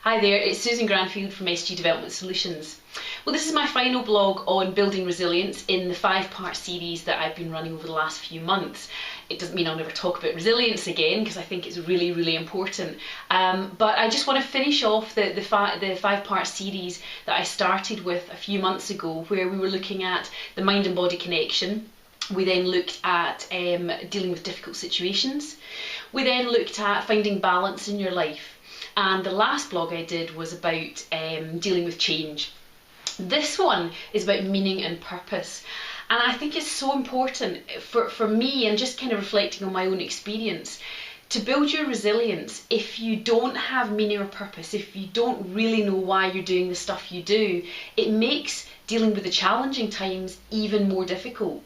Hi there, it's Susan Granfield from SG Development Solutions. Well, this is my final blog on building resilience in the 5-part series that I've been running over the last few months. It doesn't mean I'll never talk about resilience again, because I think it's really, really important. But I just want to finish off the 5-part series that I started with a few months ago, where we were looking at the mind and body connection. We then looked at dealing with difficult situations. We then looked at finding balance in your life. And the last blog I did was about dealing with change. This one is about meaning and purpose. And I think it's so important for me, and just kind of reflecting on my own experience, to build your resilience. If you don't have meaning or purpose, if you don't really know why you're doing the stuff you do, it makes dealing with the challenging times even more difficult.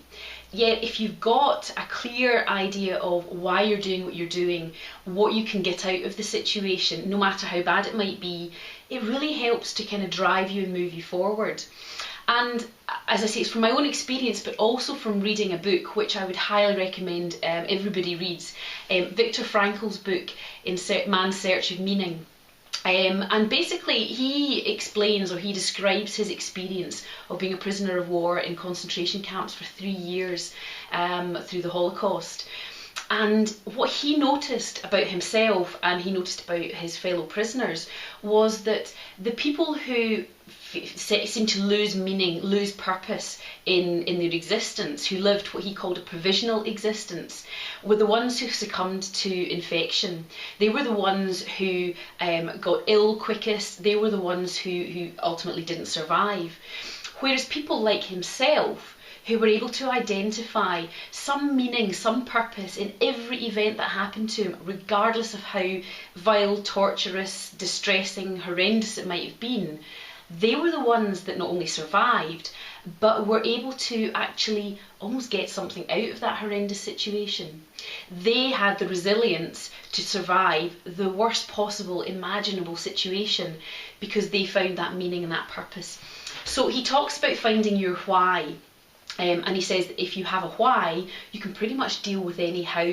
Yet if you've got a clear idea of why you're doing what you're doing, what you can get out of the situation, no matter how bad it might be, it really helps to kind of drive you and move you forward. And as I say, it's from my own experience, but also from reading a book, which I would highly recommend everybody reads, Viktor Frankl's book, In Man's Search of Meaning. And basically he explains, or he describes his experience of being a prisoner of war in concentration camps for 3 years through the Holocaust. And what he noticed about himself, and he noticed about his fellow prisoners, was that the people who seemed to lose meaning, lose purpose in their existence, who lived what he called a provisional existence, were the ones who succumbed to infection. They were the ones who got ill quickest. They were the ones who ultimately didn't survive. Whereas people like himself, who were able to identify some meaning, some purpose in every event that happened to him, regardless of how vile, torturous, distressing, horrendous it might have been, they were the ones that not only survived, but were able to actually almost get something out of that horrendous situation. They had the resilience to survive the worst possible imaginable situation because they found that meaning and that purpose. So he talks about finding your why. And he says that if you have a why, you can pretty much deal with any how.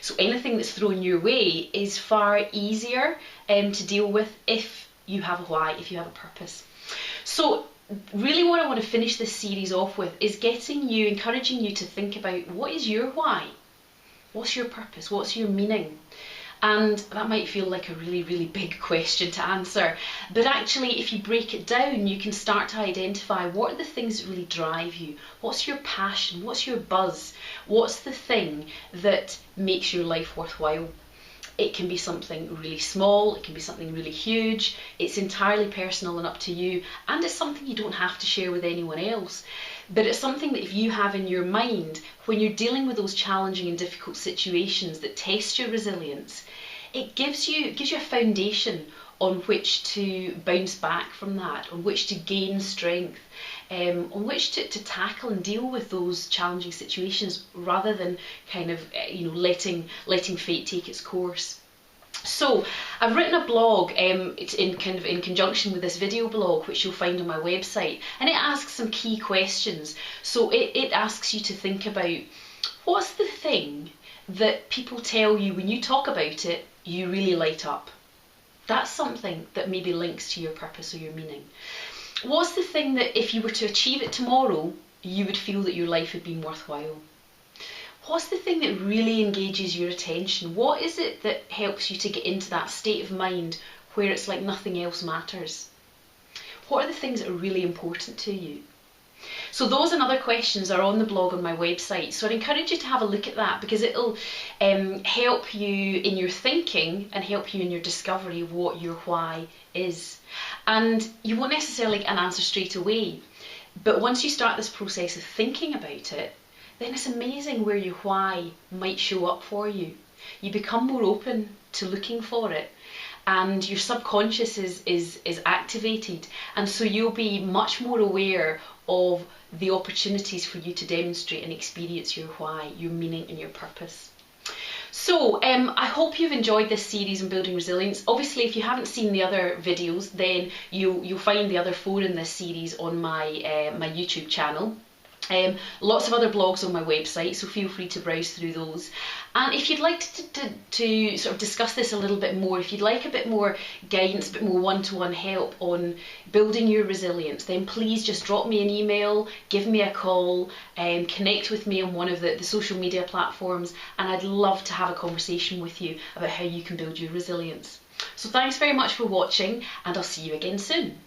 So anything that's thrown your way is far easier to deal with if you have a why, if you have a purpose. So really what I want to finish this series off with is encouraging you to think about, what is your why? What's your purpose? What's your meaning? And that might feel like a really, really big question to answer, but actually if you break it down, you can start to identify what are the things that really drive you. What's your passion? What's your buzz? What's the thing that makes your life worthwhile? It can be something really small, it can be something really huge. It's entirely personal and up to you, and it's something you don't have to share with anyone else. But it's something that if you have in your mind when you're dealing with those challenging and difficult situations that test your resilience, it gives you a foundation on which to bounce back from that, on which to gain strength, on which to tackle and deal with those challenging situations, rather than kind of letting fate take its course. So I've written a blog, it's in conjunction with this video blog, which you'll find on my website, and it asks some key questions. So it asks you to think about, what's the thing that people tell you when you talk about it, you really light up? That's something that maybe links to your purpose or your meaning. What's the thing that if you were to achieve it tomorrow, you would feel that your life had been worthwhile? What's the thing that really engages your attention? What is it that helps you to get into that state of mind where it's like nothing else matters? What are the things that are really important to you? So those and other questions are on the blog on my website. So I'd encourage you to have a look at that, because it'll help you in your thinking and help you in your discovery of what your why is. And you won't necessarily get an answer straight away, but once you start this process of thinking about it, then it's amazing where your why might show up for you. You become more open to looking for it, and your subconscious is activated, and so you'll be much more aware of the opportunities for you to demonstrate and experience your why, your meaning and your purpose. So I hope you've enjoyed this series on building resilience. Obviously, if you haven't seen the other videos, then you'll find the other 4 in this series on my my YouTube channel. Lots of other blogs on my website, so feel free to browse through those. And if you'd like to sort of discuss this a little bit more, if you'd like a bit more guidance, a bit more one-to-one help on building your resilience, then please just drop me an email, give me a call, connect with me on one of the social media platforms, and I'd love to have a conversation with you about how you can build your resilience. So thanks very much for watching, and I'll see you again soon.